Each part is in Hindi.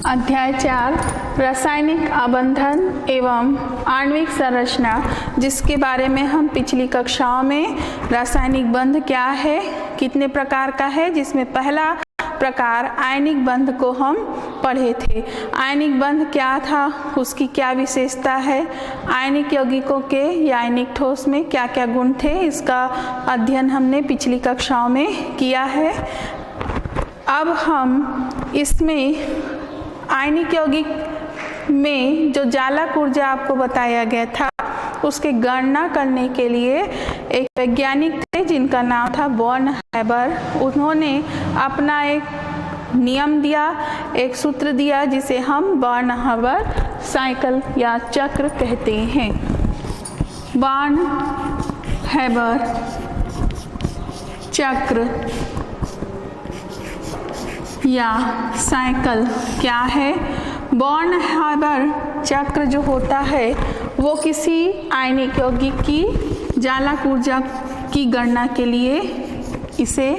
अध्याय 4 रासायनिक आबंधन एवं आणविक संरचना, जिसके बारे में हम पिछली कक्षाओं में रासायनिक बंध क्या है, कितने प्रकार का है, जिसमें पहला प्रकार आयनिक बंध को हम पढ़े थे। आयनिक बंध क्या था, उसकी क्या विशेषता है, आयनिक यौगिकों के या आयनिक ठोस में क्या क्या गुण थे, इसका अध्ययन हमने पिछली कक्षाओं में किया है। अब हम इसमें आयनिक यौगिक में जो जालक ऊर्जा आपको बताया गया था, उसकी गणना करने के लिए एक वैज्ञानिक थे जिनका नाम था बॉर्न हैबर। उन्होंने अपना एक नियम दिया, एक सूत्र दिया, जिसे हम बॉर्न हैबर साइकिल या चक्र कहते हैं। बॉर्न हैबर चक्र या साइकिल क्या है? बॉर्न हैबर चक्र जो होता है वो किसी आयनिक यौगिक की जालक ऊर्जा की गणना के लिए इसे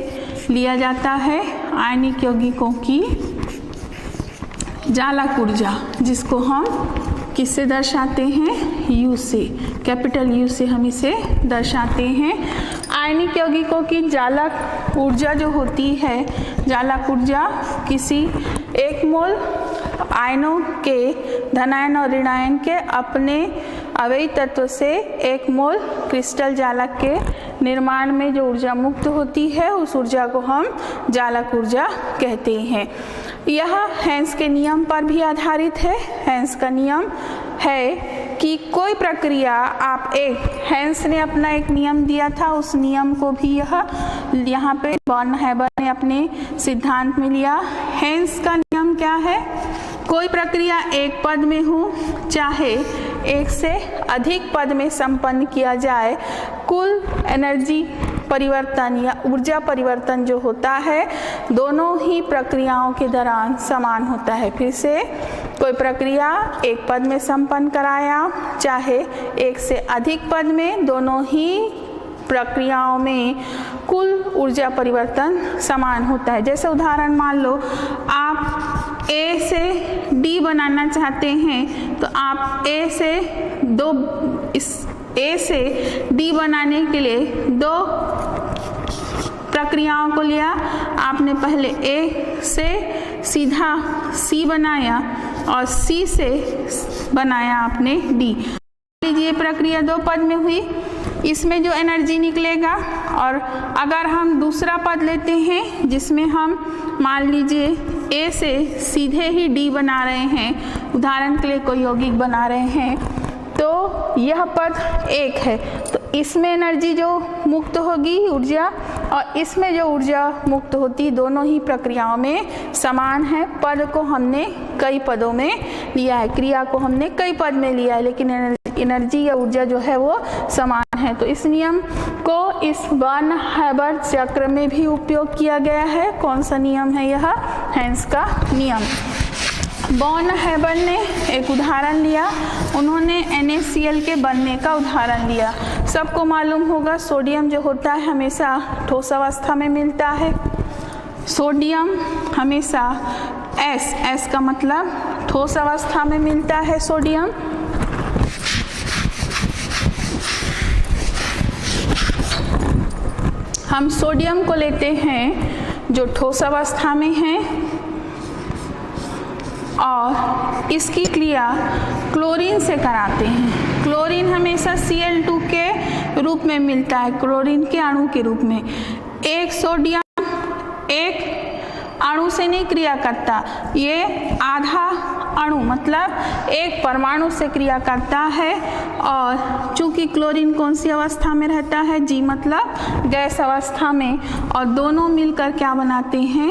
लिया जाता है। आयनिक यौगिकों की जालक ऊर्जा, जिसको हम किससे दर्शाते हैं? यू से, कैपिटल यू से हम इसे दर्शाते हैं। आयनिक यौगिकों की जालक ऊर्जा जो होती है, जालक ऊर्जा किसी एक मोल आयनों के, धनायन और ऋणायन के अपने अवयवी तत्व से एक मोल क्रिस्टल जालक के निर्माण में जो ऊर्जा मुक्त होती है, उस ऊर्जा को हम जालक ऊर्जा कहते हैं। यह हेंस के नियम पर भी आधारित है। हेंस का नियम है कि कोई प्रक्रिया आप हेंस ने अपना एक नियम दिया था, उस नियम को भी यहाँ पे बॉर्न हैबर ने अपने सिद्धांत में लिया। हेंस का नियम क्या है? कोई प्रक्रिया एक पद में हो, चाहे एक से अधिक पद में संपन्न किया जाए, कुल एनर्जी परिवर्तन या ऊर्जा परिवर्तन जो होता है, दोनों ही प्रक्रियाओं के दौरान समान होता है। फिर से, कोई प्रक्रिया एक पद में संपन्न कराया, चाहे एक से अधिक पद में, दोनों ही प्रक्रियाओं में कुल ऊर्जा परिवर्तन समान होता है। जैसे उदाहरण मान लो, आप ए से डी बनाना चाहते हैं, तो आप ए से डी बनाने के लिए दो प्रक्रियाओं को लिया। आपने पहले ए से सीधा सी बनाया और सी से बनाया आपने डी। लीजिए, प्रक्रिया दो पद में हुई, इसमें जो एनर्जी निकलेगा, और अगर हम दूसरा पद लेते हैं जिसमें हम मान लीजिए ए से सीधे ही डी बना रहे हैं, उदाहरण के लिए कोई यौगिक बना रहे हैं, तो यह पद एक है, तो इसमें एनर्जी जो मुक्त होगी ऊर्जा, और इसमें जो ऊर्जा मुक्त होती, दोनों ही प्रक्रियाओं में समान है। पद को हमने कई पदों में लिया है, क्रिया को हमने कई पद में लिया है, लेकिन एनर्जी या ऊर्जा जो है वो समान है। तो इस नियम को इस बॉर्न हैबर चक्र में भी उपयोग किया गया है। कौन सा नियम है यह? हेंस का नियम। बॉर्न हैबर ने एक उदाहरण लिया, उन्होंने NaCl के बनने का उदाहरण लिया। सबको मालूम होगा सोडियम जो होता है हमेशा ठोस अवस्था में मिलता है। सोडियम हमेशा S का मतलब ठोस अवस्था में मिलता है सोडियम। हम सोडियम को लेते हैं जो ठोस अवस्था में है, और इसकी क्रिया क्लोरीन से कराते हैं। क्लोरीन हमेशा Cl2 के रूप में मिलता है, क्लोरीन के अणु के रूप में। एक सोडियम एक अणु से नहीं क्रिया करता, ये आधा अणु मतलब एक परमाणु से क्रिया करता है। और चूंकि क्लोरीन कौन सी अवस्था में रहता है? G मतलब गैस अवस्था में, और दोनों मिलकर क्या बनाते हैं?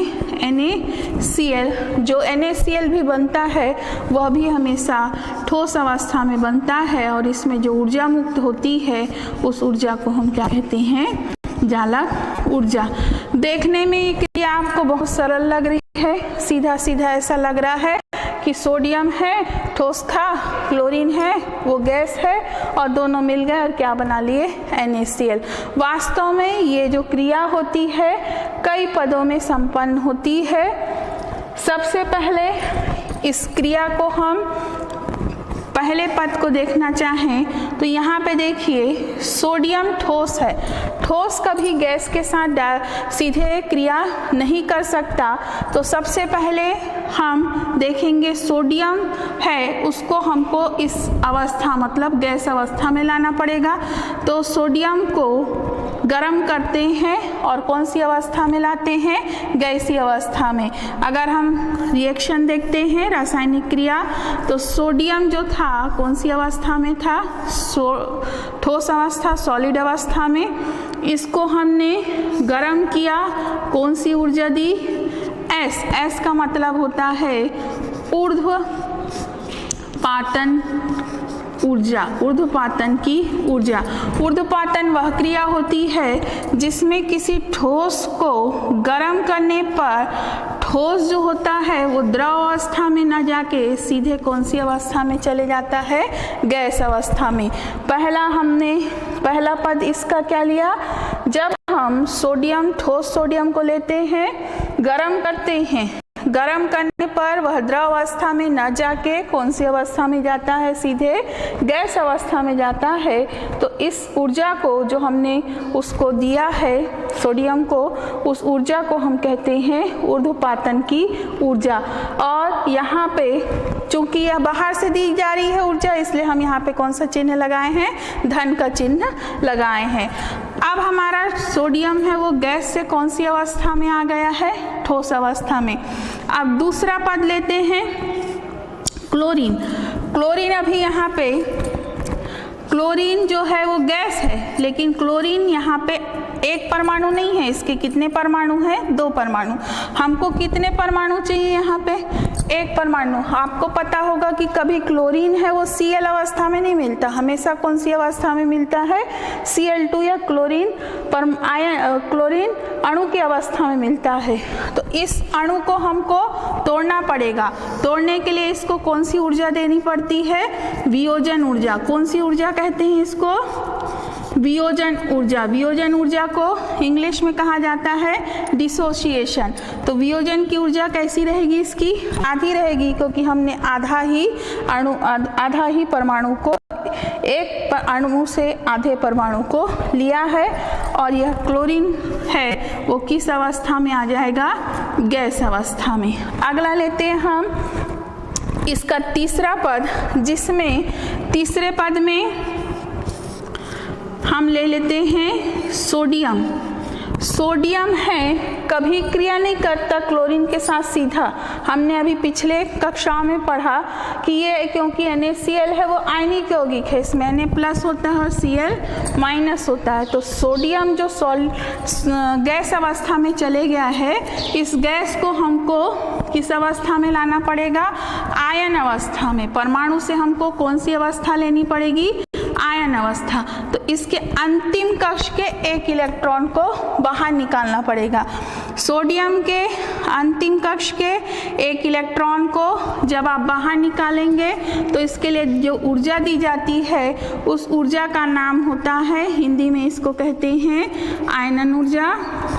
NaCl। जो NaCl भी बनता है वह भी हमेशा ठोस अवस्था में बनता है, और इसमें जो ऊर्जा मुक्त होती है उस ऊर्जा को हम क्या कहते हैं? जालक ऊर्जा। देखने में ये क्रिया आपको बहुत सरल लग रही है, सीधा सीधा ऐसा लग रहा है कि सोडियम है ठोस था, क्लोरीन है वो गैस है, और दोनों मिल गए और क्या बना लिए? NaCl। वास्तव में ये जो क्रिया होती है कई पदों में संपन्न होती है। सबसे पहले इस क्रिया को हम पहले पद को देखना चाहें तो यहाँ पे देखिए सोडियम ठोस है। ठोस कभी गैस के साथ सीधे क्रिया नहीं कर सकता, तो सबसे पहले हम देखेंगे सोडियम है उसको हमको इस अवस्था मतलब गैस अवस्था में लाना पड़ेगा। तो सोडियम को गर्म करते हैं और कौन सी अवस्था में लाते हैं, गैसीय अवस्था में। अगर हम रिएक्शन देखते हैं रासायनिक क्रिया तो सोडियम जो था कौन सी अवस्था में था, ठोस अवस्था सॉलिड अवस्था में। इसको हमने गर्म किया, कौन सी ऊर्जा दी, एस। एस का मतलब होता है ऊर्ध्वपातन ऊर्जा, ऊर्ध्वपातन की ऊर्जा। ऊर्ध्वपातन वह क्रिया होती है जिसमें किसी ठोस को गर्म करने पर ठोस जो होता है वो द्रव अवस्था में न जाके सीधे कौन सी अवस्था में चले जाता है, गैस अवस्था में। पहला पद इसका क्या लिया, जब हम सोडियम ठोस सोडियम को लेते हैं गर्म करते हैं, गर्म करने पर वह द्रव अवस्था में न जाके कौन सी अवस्था में जाता है, सीधे गैस अवस्था में जाता है। तो इस ऊर्जा को जो हमने उसको दिया है सोडियम को, उस ऊर्जा को हम कहते हैं ऊर्ध्वपातन की ऊर्जा। और यहाँ पे चूंकि यह बाहर से दी जा रही है ऊर्जा, इसलिए हम यहाँ पे कौन सा चिन्ह लगाए हैं, धन का चिन्ह लगाए हैं। अब हमारा सोडियम है वो गैस से कौन सी अवस्था में आ गया है, ठोस अवस्था में। अब दूसरा पद लेते हैं क्लोरीन। क्लोरीन अभी यहाँ पे क्लोरीन जो है वो गैस है, लेकिन क्लोरीन यहाँ पे एक परमाणु नहीं है, इसके कितने परमाणु हैं, 2 परमाणु। हमको कितने परमाणु चाहिए यहाँ पे, 1 परमाणु। आपको पता होगा कि कभी क्लोरीन है वो Cl अवस्था में नहीं मिलता, हमेशा कौन सी अवस्था में मिलता है, Cl2 या क्लोरीन क्लोरीन अणु की अवस्था में मिलता है। तो इस अणु को हमको तोड़ना पड़ेगा। तोड़ने के लिए इसको कौन सी ऊर्जा देनी पड़ती है, वियोजन ऊर्जा। कौन सी ऊर्जा कहते हैं इसको, वियोजन ऊर्जा। वियोजन ऊर्जा को इंग्लिश में कहा जाता है डिसोसिएशन। तो वियोजन की ऊर्जा कैसी रहेगी, इसकी आधी रहेगी, क्योंकि हमने आधा ही परमाणु को, एक अणु से आधे परमाणु को लिया है। और यह क्लोरीन है वो किस अवस्था में आ जाएगा, गैस अवस्था में। अगला लेते हैं हम इसका तीसरा पद, जिसमें तीसरे पद में हम ले लेते हैं सोडियम। सोडियम है कभी क्रिया नहीं करता क्लोरीन के साथ सीधा। हमने अभी पिछले कक्षाओं में पढ़ा कि ये क्योंकि NaCl है वो आयनिक यौगिक है, इसमें Na+ होता है और Cl- होता है। तो सोडियम जो गैस अवस्था में चले गया है, इस गैस को हमको किस अवस्था में लाना पड़ेगा, आयन अवस्था में। परमाणु से हमको कौन सी अवस्था लेनी पड़ेगी, आयन अवस्था। तो इसके अंतिम कक्ष के 1 इलेक्ट्रॉन को बाहर निकालना पड़ेगा। सोडियम के अंतिम कक्ष के 1 इलेक्ट्रॉन को जब आप बाहर निकालेंगे तो इसके लिए जो ऊर्जा दी जाती है उस ऊर्जा का नाम होता है, हिंदी में इसको कहते हैं आयनन ऊर्जा,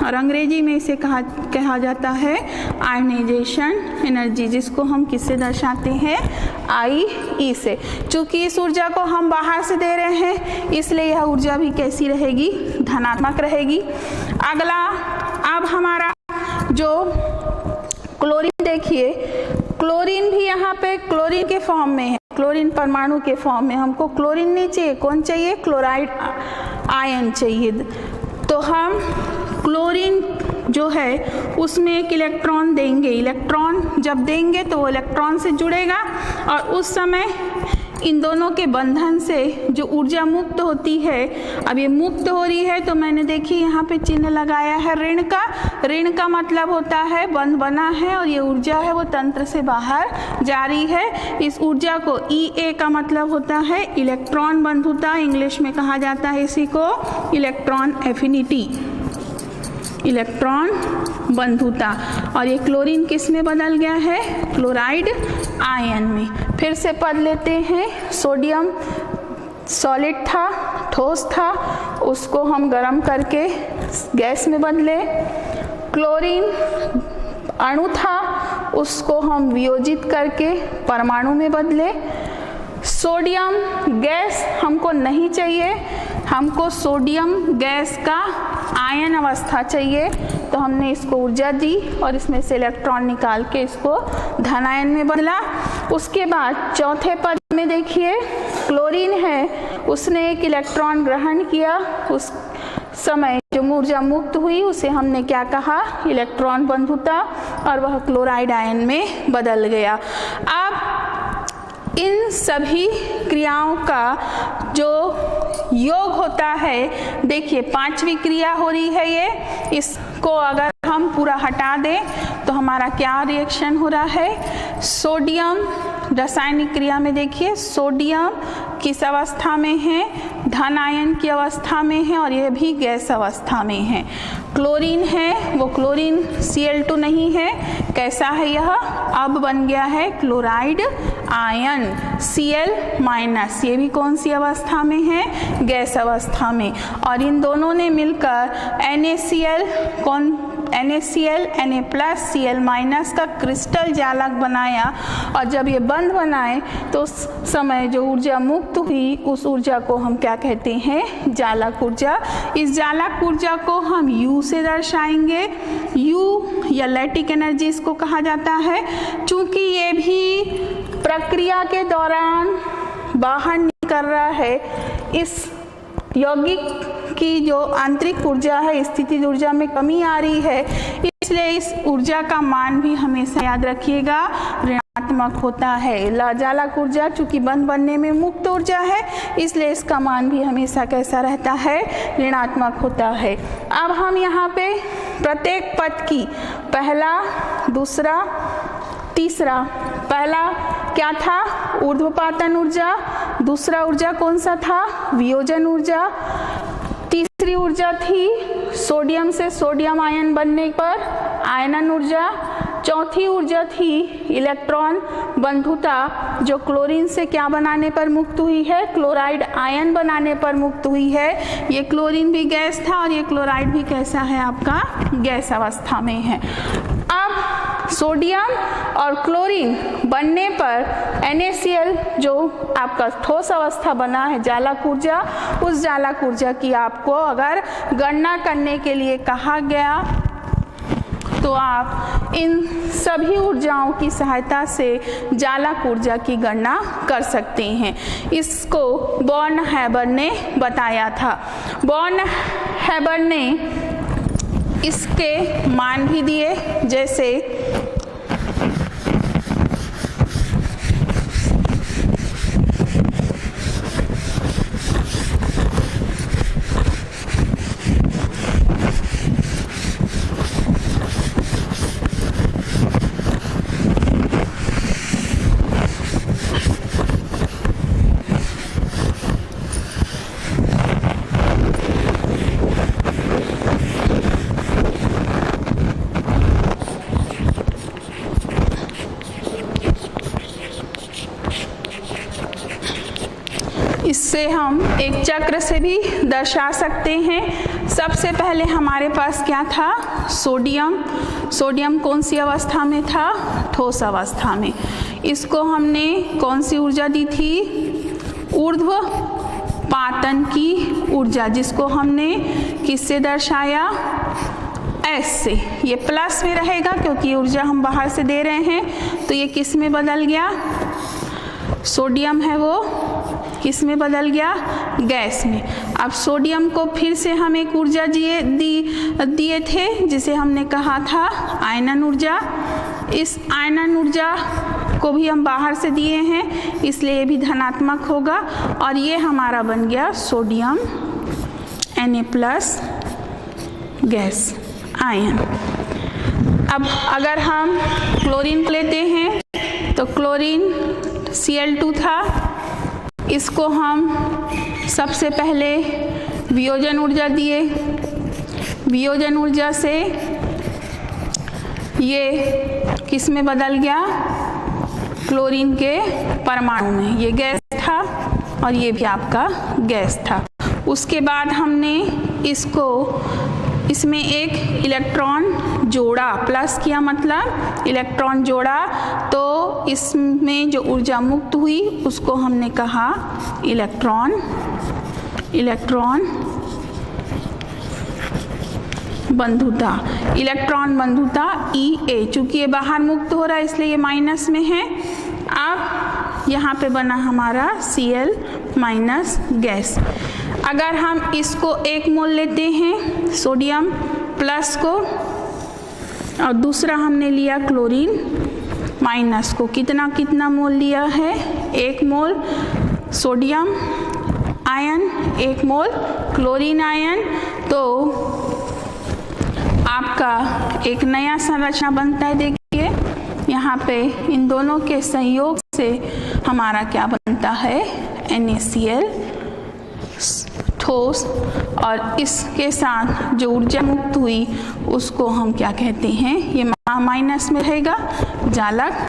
और अंग्रेजी में इसे कहा जाता है आयनाइजेशन एनर्जी, जिसको हम किससे दर्शाते हैं, I से। चूंकि इस ऊर्जा को हम बाहर से दे रहे हैं इसलिए यह ऊर्जा भी कैसी रहेगी, धनात्मक रहेगी। अगला अब हमारा जो क्लोरीन देखिए, क्लोरीन भी यहाँ पे क्लोरीन के फॉर्म में है, क्लोरीन परमाणु के फॉर्म में। हमको क्लोरीन नहीं चाहिए, कौन चाहिए, क्लोराइड आयन चाहिए। तो हम क्लोरीन जो है उसमें 1 इलेक्ट्रॉन देंगे। इलेक्ट्रॉन जब देंगे तो वो इलेक्ट्रॉन से जुड़ेगा और उस समय इन दोनों के बंधन से जो ऊर्जा मुक्त होती है, अब ये मुक्त हो रही है तो मैंने देखिए यहाँ पे चिन्ह लगाया है ऋण का। ऋण का मतलब होता है बंध बना है और ये ऊर्जा है वो तंत्र से बाहर जा रही है। इस ऊर्जा को Ea का मतलब होता है इलेक्ट्रॉन बंधुता, इंग्लिश में कहा जाता है इसी को इलेक्ट्रॉन एफिनिटी, इलेक्ट्रॉन बंधुता। और ये क्लोरीन किस में बदल गया है, क्लोराइड आयन में। फिर से पद लेते हैं, सोडियम सॉलिड था, ठोस था, उसको हम गर्म करके गैस में बदले। क्लोरीन अणु था, उसको हम वियोजित करके परमाणु में बदले। सोडियम गैस हमको नहीं चाहिए, हमको सोडियम गैस का आयन अवस्था चाहिए, तो हमने इसको ऊर्जा दी और इसमें से इलेक्ट्रॉन निकाल के इसको धन आयन में बदला। उसके बाद चौथे पद में देखिए क्लोरीन है, उसने एक इलेक्ट्रॉन ग्रहण किया, उस समय जो ऊर्जा मुक्त हुई उसे हमने क्या कहा, इलेक्ट्रॉन बंधुता, और वह क्लोराइड आयन में बदल गया। अब इन सभी क्रियाओं का जो योग होता है, देखिए पांचवी क्रिया हो रही है ये, इसको अगर हम पूरा हटा दें तो हमारा क्या रिएक्शन हो रहा है, सोडियम रासायनिक क्रिया में देखिए सोडियम किस अवस्था में है, धन आयन की अवस्था में है और यह भी गैस अवस्था में है। क्लोरीन है वो क्लोरीन Cl2 नहीं है, कैसा है यह, अब बन गया है क्लोराइड आयन Cl-, ये भी कौन सी अवस्था में है, गैस अवस्था में। और इन दोनों ने मिलकर NaCl Na+Cl- का क्रिस्टल जालक बनाया, और जब ये बंध बनाए तो उस समय जो ऊर्जा मुक्त हुई उस ऊर्जा को हम क्या कहते हैं, जालक ऊर्जा। इस जालक ऊर्जा को हम U से दर्शाएंगे, U या लैटिक एनर्जी इसको कहा जाता है। चूंकि ये भी प्रक्रिया के दौरान बाहर निकल रहा है, इस यौगिक की जो आंतरिक ऊर्जा है, स्थितिज ऊर्जा में कमी आ रही है, इसलिए इस ऊर्जा का मान भी हमेशा याद रखिएगा ऋणात्मक होता है। जालक ऊर्जा चूंकि बंध बनने में मुक्त ऊर्जा है, इसलिए इसका मान भी हमेशा कैसा रहता है, ऋणात्मक होता है। अब हम यहाँ पे प्रत्येक पद की पहला, दूसरा, तीसरा, पहला क्या था, ऊर्ध्वपातन ऊर्जा, दूसरा ऊर्जा कौन सा था, वियोजन ऊर्जा, तीसरी ऊर्जा थी सोडियम से सोडियम आयन बनने पर आयनन ऊर्जा, चौथी ऊर्जा थी इलेक्ट्रॉन बंधुता, जो क्लोरीन से क्या बनाने पर मुक्त हुई है, क्लोराइड आयन बनाने पर मुक्त हुई है। ये क्लोरीन भी गैस था और ये क्लोराइड भी कैसा है आपका, गैस अवस्था में है। अब सोडियम और क्लोरीन बनने पर NaCl जो आपका ठोस अवस्था बना है जालक ऊर्जा, उस जालक ऊर्जा की आपको अगर गणना करने के लिए कहा गया तो आप इन सभी ऊर्जाओं की सहायता से जालक ऊर्जा की गणना कर सकते हैं। इसको बॉर्न हैबर ने बताया था। बॉर्न हैबर ने इसके मान भी दिए, जैसे इससे हम एक चक्र से भी दर्शा सकते हैं। सबसे पहले हमारे पास क्या था, सोडियम। सोडियम कौन सी अवस्था में था, ठोस अवस्था में। इसको हमने कौन सी ऊर्जा दी थी, ऊर्ध्व पातन की ऊर्जा, जिसको हमने किससे दर्शाया, S से। ये प्लस में रहेगा क्योंकि ऊर्जा हम बाहर से दे रहे हैं, तो ये किस में बदल गया, सोडियम है वो किस में बदल गया, गैस में। अब सोडियम को फिर से हम एक ऊर्जा दिए थे जिसे हमने कहा था आयनन ऊर्जा। इस आयनन ऊर्जा को भी हम बाहर से दिए हैं, इसलिए ये भी धनात्मक होगा और ये हमारा बन गया सोडियम Na+ गैस आयन। अब अगर हम क्लोरीन लेते हैं तो क्लोरीन Cl2 था, इसको हम सबसे पहले वियोजन ऊर्जा दिए। वियोजन ऊर्जा से ये किस में बदल गया, क्लोरीन के परमाणु में। ये गैस था और ये भी आपका गैस था। उसके बाद हमने इसको इसमें एक इलेक्ट्रॉन जोड़ा, प्लस किया मतलब इलेक्ट्रॉन जोड़ा, तो इसमें जो ऊर्जा मुक्त हुई उसको हमने कहा इलेक्ट्रॉन बंधुता। इलेक्ट्रॉन बंधुता EA, चूंकि ये बाहर मुक्त हो रहा है इसलिए ये माइनस में है। अब यहाँ पे बना हमारा Cl माइनस गैस। अगर हम इसको 1 मोल लेते हैं सोडियम प्लस को, और दूसरा हमने लिया क्लोरीन माइनस को, कितना मोल लिया है? 1 मोल सोडियम आयन, 1 मोल क्लोरीन आयन, तो आपका एक नया संरचना बनता है। देखिए यहाँ पे इन दोनों के संयोग से हमारा क्या बनता है? NaCl ठोस, और इसके साथ जो ऊर्जा मुक्त हुई उसको हम क्या कहते हैं? ये माइनस में रहेगा, जालक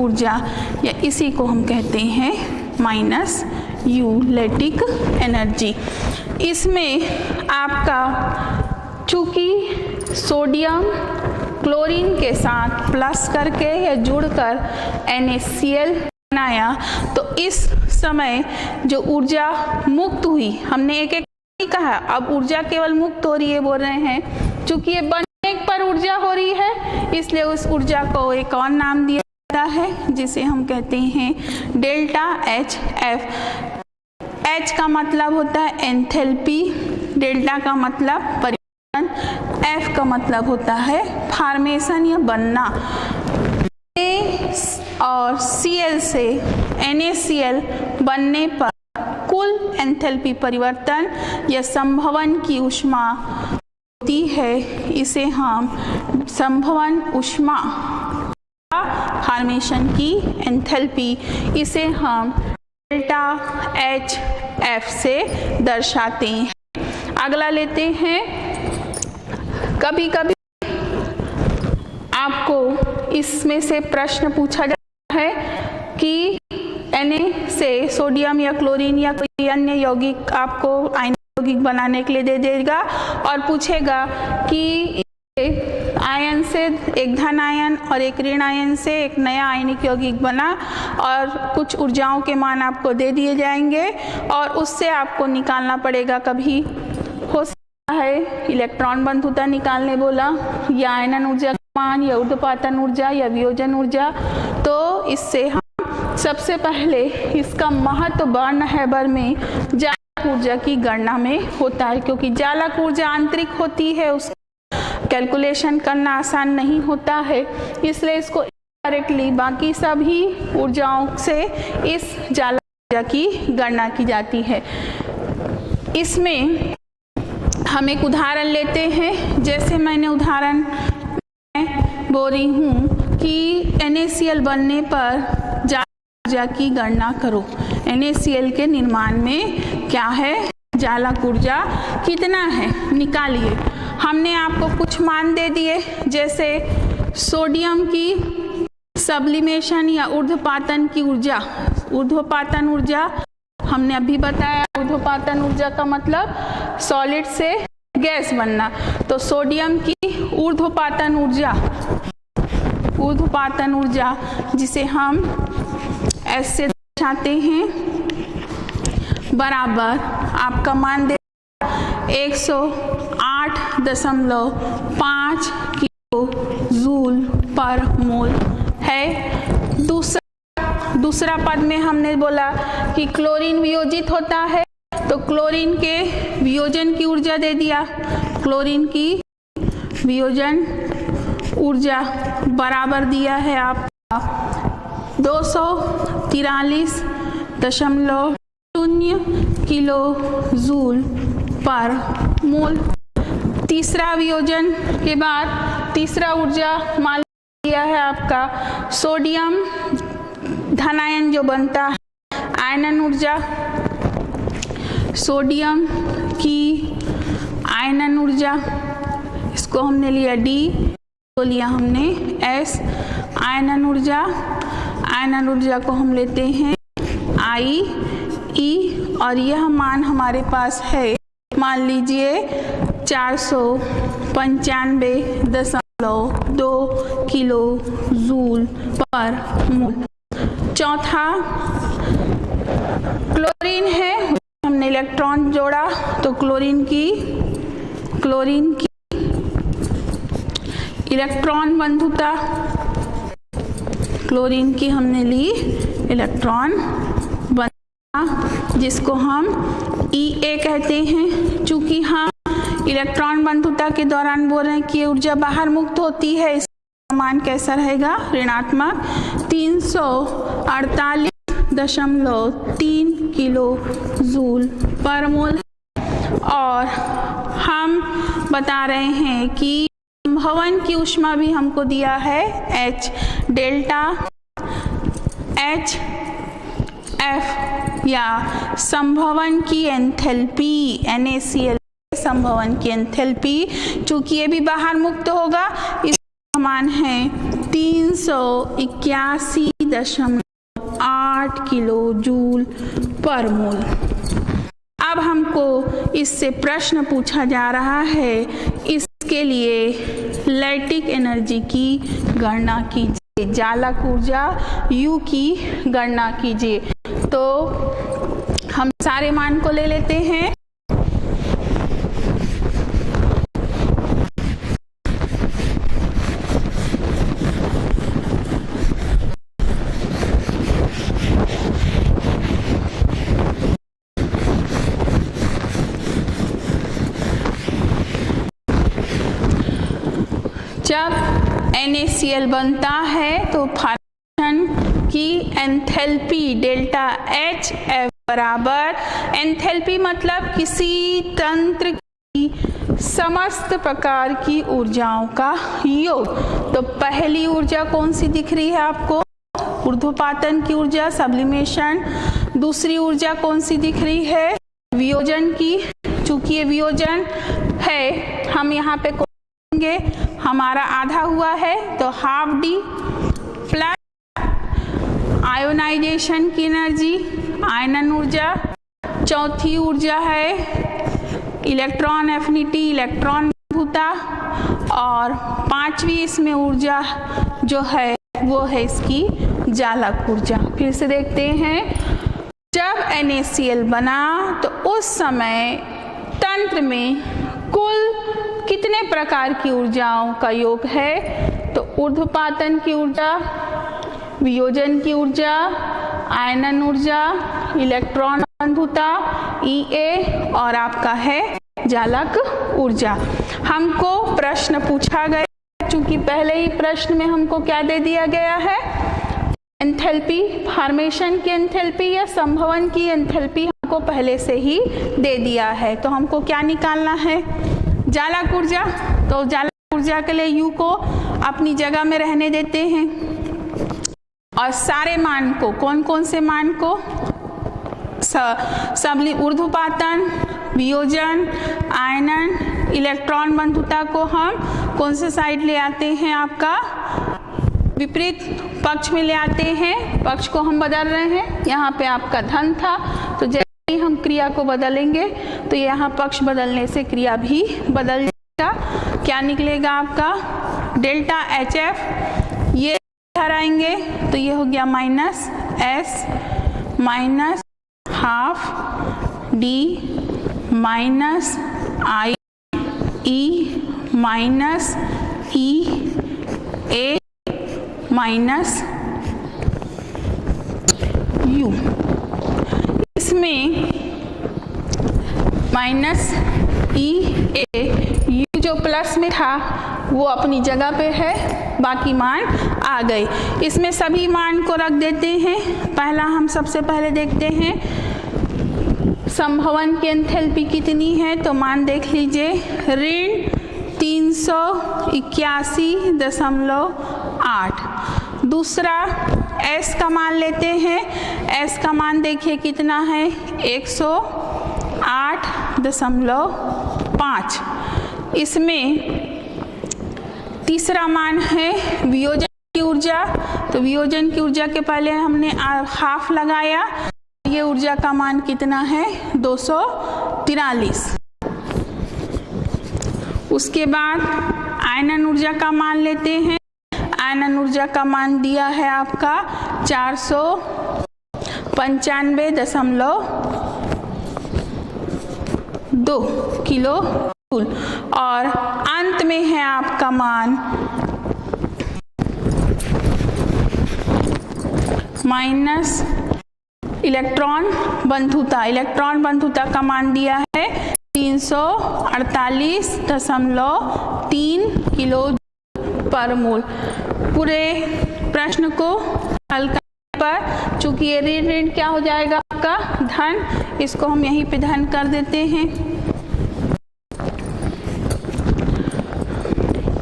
ऊर्जा, या इसी को हम कहते हैं माइनस यूलेटिक एनर्जी। इसमें आपका चूँकि सोडियम क्लोरीन के साथ प्लस करके या जुड़कर NaCl बनाया, तो इस समय जो ऊर्जा मुक्त हुई, हमने एक नहीं कहा, अब ऊर्जा केवल मुक्त हो रही है बोल रहे हैं, चूंकि ये बनने पर ऊर्जा हो रही है इसलिए उस ऊर्जा को एक और नाम दिया जाता है जिसे हम कहते हैं डेल्टा HF। H का मतलब होता है एंथैल्पी, डेल्टा का मतलब परिवर्तन, F का मतलब होता है फॉर्मेशन या बनना। और Cl से NaCl बनने पर कुल एंथैल्पी परिवर्तन या संभवन की ऊष्मा होती है, इसे हम संभवन ऊष्मा, फॉर्मेशन की एंथैल्पी, इसे हम डेल्टा HF से दर्शाते हैं। अगला लेते हैं, कभी कभी आपको इसमें से प्रश्न पूछा जाता है कि Na से सोडियम या क्लोरीन या कोई अन्य यौगिक आपको आयनिक यौगिक बनाने के लिए दे देगा और पूछेगा कि आयन से एक धन आयन और एक ऋण आयन से एक नया आयनिक यौगिक बना, और कुछ ऊर्जाओं के मान आपको दे दिए जाएंगे और उससे आपको निकालना पड़ेगा। कभी हो सकता है इलेक्ट्रॉन बंधुता निकालने बोला, या आयनन ऊर्जा का मान, या ऊर्ध्वपातन ऊर्जा, या वियोजन ऊर्जा। तो इससे हम सबसे पहले इसका महत्व बर्न हैबर में जालक ऊर्जा की गणना में होता है, क्योंकि जालक ऊर्जा आंतरिक होती है, उसका कैलकुलेशन करना आसान नहीं होता है, इसलिए इसको डायरेक्टली बाकी सभी ऊर्जाओं से इस जालक ऊर्जा की गणना की जाती है। इसमें हम एक उदाहरण लेते हैं, जैसे मैंने उदाहरण बोल रही हूँ कि NaCl बनने पर जालक ऊर्जा की गणना करो। NaCl के निर्माण में क्या है? जालक ऊर्जा कितना है निकालिए। हमने आपको कुछ मान दे दिए, जैसे सोडियम की सब्लिमेशन या ऊर्ध्वपातन की ऊर्जा, ऊर्ध्वपातन ऊर्जा हमने अभी बताया, ऊर्ध्वपातन ऊर्जा का मतलब सॉलिड से गैस बनना, तो सोडियम की ऊर्ध्वपातन ऊर्जा जिसे हम S से दर्शाते हैं, बराबर आपका मान दे 108.5 किलो जूल पर मोल है। दूसरा पद में हमने बोला कि क्लोरीन वियोजित होता है, तो क्लोरीन के वियोजन की ऊर्जा दे दिया, क्लोरीन की वियोजन ऊर्जा बराबर दिया है आपका 243.0 किलो जूल पर मोल। तीसरा वियोजन के बाद तीसरा ऊर्जा मान लिया है आपका सोडियम धनायन जो बनता है, आयनन ऊर्जा, सोडियम की आयनन ऊर्जा, इसको हमने लिया D, तो लिया हमने S। आयनन ऊर्जा को हम लेते हैं I, E, और यह मान हमारे पास है मान लीजिए 495.2 किलो जूल पर मोल। चौथा क्लोरीन है, हमने इलेक्ट्रॉन जोड़ा तो क्लोरीन की इलेक्ट्रॉन बंधुता, क्लोरीन की हमने ली इलेक्ट्रॉन बंधुता जिसको हम EA कहते हैं। चूंकि हम इलेक्ट्रॉन बंधुता के दौरान बोल रहे हैं कि ऊर्जा बाहर मुक्त होती है, इसका मान कैसा रहेगा, ऋणात्मक 348.3 किलो जूल पर मोल। और हम बता रहे हैं कि संभवन की ऊष्मा भी हमको दिया है H, डेल्टा HF या संभवन की एंथैल्पी NaCl, संभवन की एंथैल्पी, चूंकि ये भी बाहर मुक्त होगा, इसका मान है 381.8 किलो जूल पर मोल। अब हमको इससे प्रश्न पूछा जा रहा है, इसके लिए लैटिक एनर्जी की गणना कीजिए, जालक ऊर्जा U की गणना कीजिए। तो हम सारे मान को ले लेते हैं। जब NaCl बनता है तो फॉर्मेशन की एंथैल्पी डेल्टा HF बराबर, एंथैल्पी मतलब किसी तंत्र की समस्त प्रकार की ऊर्जाओं का योग। तो पहली ऊर्जा कौन सी दिख रही है आपको, ऊर्ध्वपातन की ऊर्जा, सब्लिमेशन। दूसरी ऊर्जा कौन सी दिख रही है, वियोजन की। चूंकि ये वियोजन है, हम यहाँ पे हमारा आधा हुआ है तो हाफ D प्लस आयोनाइजेशन की एनर्जी, आयनन ऊर्जा। चौथी ऊर्जा है इलेक्ट्रॉन एफिनिटी, इलेक्ट्रॉन बंधुता। और पांचवी इसमें ऊर्जा जो है वो है इसकी जालक ऊर्जा। फिर से देखते हैं, जब NaCl बना तो उस समय तंत्र में कुल कितने प्रकार की ऊर्जाओं का योग है, तो ऊर्ध्वपातन की ऊर्जा, वियोजन की ऊर्जा, आयनन ऊर्जा, इलेक्ट्रॉन बंधुता EA और आपका है जालक ऊर्जा। हमको प्रश्न पूछा गया, चूंकि पहले ही प्रश्न में हमको क्या दे दिया गया है, एंथैल्पी, फॉर्मेशन की एंथैल्पी या संभवन की एंथैल्पी हमको पहले से ही दे दिया है। तो हमको क्या निकालना है, जालक ऊर्जा। तो जालक ऊर्जा के लिए U को अपनी जगह में रहने देते हैं और सारे मान को, कौन कौन से मान को, ऊर्ध्वपातन, वियोजन, आयनन, इलेक्ट्रॉन बंधुता को हम कौन से साइड ले आते हैं, आपका विपरीत पक्ष में ले आते हैं। पक्ष को हम बदल रहे हैं, यहाँ पे आपका धन था तो जैसे ही हम क्रिया को बदलेंगे तो यहाँ पक्ष बदलने से क्रिया भी बदल जाएगा। क्या निकलेगा आपका, डेल्टा HF, ये हराएंगे तो ये हो गया minus S minus half D minus I E minus E A minus U। इसमें माइनस E A, U जो प्लस में था वो अपनी जगह पे है, बाकी मान आ गए। इसमें सभी मान को रख देते हैं। पहला हम सबसे पहले देखते हैं संभवन की एंथैल्पी कितनी है, तो मान देख लीजिए, ऋण 381.8। दूसरा S का मान लेते हैं, S का मान देखिए कितना है, 108.5। इसमें तीसरा मान है वियोजन की ऊर्जा, तो वियोजन की ऊर्जा के पहले हमने हाफ लगाया, ये ऊर्जा का मान कितना है, 243। उसके बाद आयनन ऊर्जा का मान लेते हैं। आयनन ऊर्जा का मान दिया है आपका 495.2 किलो जूल और अंत में है आपका मान माइनस इलेक्ट्रॉन बंधुता। इलेक्ट्रॉन बंधुता का मान दिया है 348.3 किलो पर मोल। पूरे प्रश्न को हल करने पर चूंकि ये ऋण क्या हो जाएगा आपका धन, इसको हम यहीं पे धन कर देते हैं।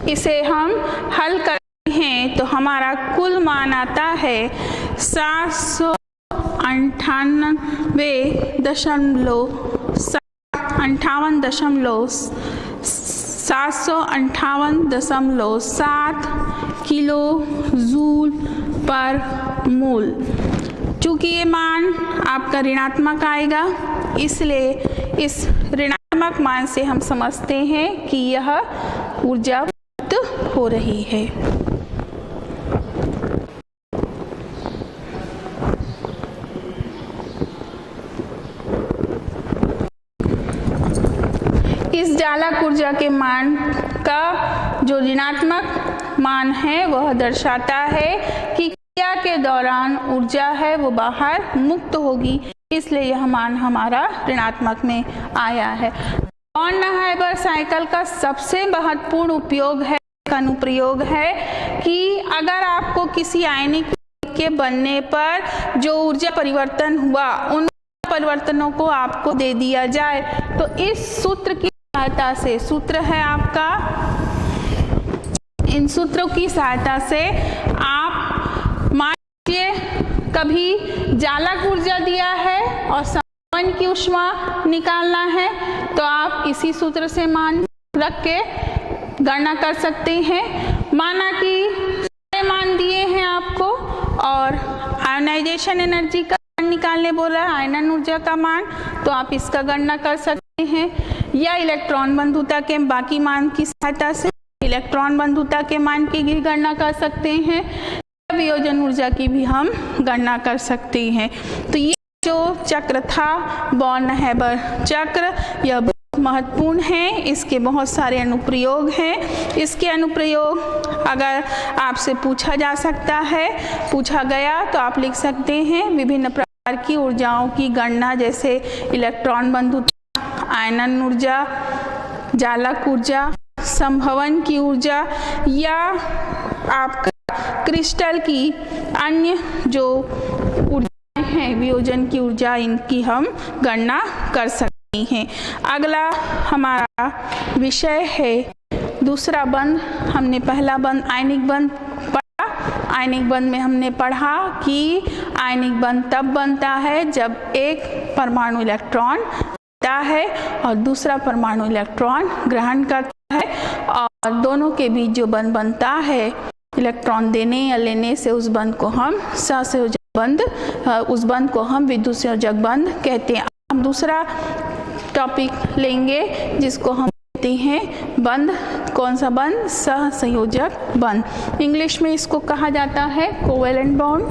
इसे हम हल करते हैं तो हमारा कुल मान आता है 758.7 किलो जूल पर मोल। चूँकि ये मान आपका ऋणात्मक आएगा, इसलिए इस ऋणात्मक मान से हम समझते हैं कि यह ऊर्जा प्राप्त हो रही है। इस जालक ऊर्जा के मान का जो ऋणात्मक मान है वह दर्शाता है कि क्रिया के दौरान ऊर्जा है वो बाहर मुक्त होगी, इसलिए यह मान हमारा ऋणात्मक में आया है। बॉर्न-हाइबर साइकिल का सबसे महत्वपूर्ण उपयोग है, अनुप्रयोग है कि अगर आपको किसी आयनिक के बनने पर जो ऊर्जा परिवर्तन हुआ उन परिवर्तनों को आपको दे दिया जाए तो इस सूत्र की सहायता से, सूत्र है आपका, इन सूत्रों की सहायता से आप मान लीजिए कभी जालक ऊर्जा दिया है और समवन की ऊष्मा निकालना है तो आप इसी सूत्र से मान रख के गणना कर सकते हैं। माना कि सारे मान दिए हैं आपको और आयनाइजेशन एनर्जी का निकालने बोला है, आयनन ऊर्जा का मान, तो आप इसका गणना कर सकते हैं या इलेक्ट्रॉन बंधुता के बाकी मान की सहायता से इलेक्ट्रॉन बंधुता के मान की भी गणना कर सकते हैं, वियोजन ऊर्जा की भी हम गणना कर सकते हैं। तो ये जो चक्र था बॉर्न-हाइबर चक्र, यह बहुत महत्वपूर्ण है, इसके बहुत सारे अनुप्रयोग हैं। इसके अनुप्रयोग अगर आपसे पूछा जा सकता है, पूछा गया तो आप लिख सकते हैं विभिन्न प्रकार की ऊर्जाओं की गणना, जैसे इलेक्ट्रॉन बंधुता, आयनन ऊर्जा, जालक ऊर्जा, संभवन की ऊर्जा या आपका क्रिस्टल की अन्य जो ऊर्जाएं हैं, वियोजन की ऊर्जा, इनकी हम गणना कर सकते हैं। अगला हमारा विषय है दूसरा बंध। हमने पहला बंध आयनिक बंध पढ़ा। आयनिक बंध में हमने पढ़ा कि आयनिक बंध तब बनता है जब एक परमाणु इलेक्ट्रॉन देता है और दूसरा परमाणु इलेक्ट्रॉन ग्रहण करता है, और दोनों के बीच जो बंध बनता है इलेक्ट्रॉन देने या लेने से, उस बंध को हम सहसंयोजक बंध, उस बंध को हम विद्युत संयोजक बंध कहते हैं। हम दूसरा टॉपिक लेंगे जिसको हम कहते हैं बंध। कौन सा बंध? सहसंयोजक बंध। इंग्लिश में इसको कहा जाता है कोवेलेंट बॉन्ड।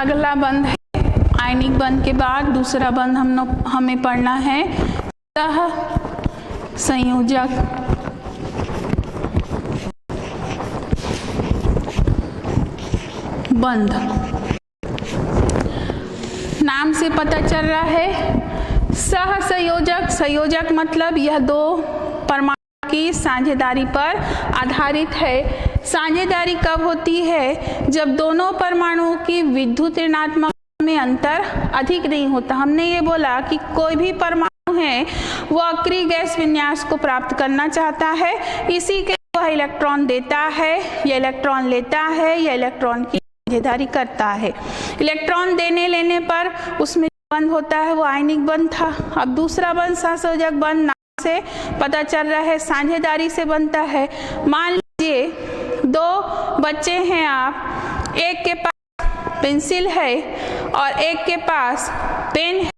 अगला बंध है आयनिक बंध के बाद दूसरा बंध हमें पढ़ना है सहसंयोजक बंध। नाम से पता चल रहा है सहसंयोजक, संयोजक मतलब यह दो परमाणु की साझेदारी पर आधारित है। साझेदारी कब होती है? जब दोनों परमाणुओं की विद्युत ऋणात्मक में अंतर अधिक नहीं होता। हमने ये बोला कि कोई भी परमाणु है वो अक्रिय गैस विन्यास को प्राप्त करना चाहता है, इसी के वह इलेक्ट्रॉन देता है या इलेक्ट्रॉन लेता है या इलेक्ट्रॉन की साझेदारी करता है। इलेक्ट्रॉन देने लेने पर उसमें बंध होता है वो आयनिक बंध था। अब दूसरा बंध सहसंयोजक बंध नाम से पता चल रहा है साझेदारी से बनता है। मान लीजिए दो बच्चे हैं, आप एक के पास पेंसिल है और एक के पास पेन है,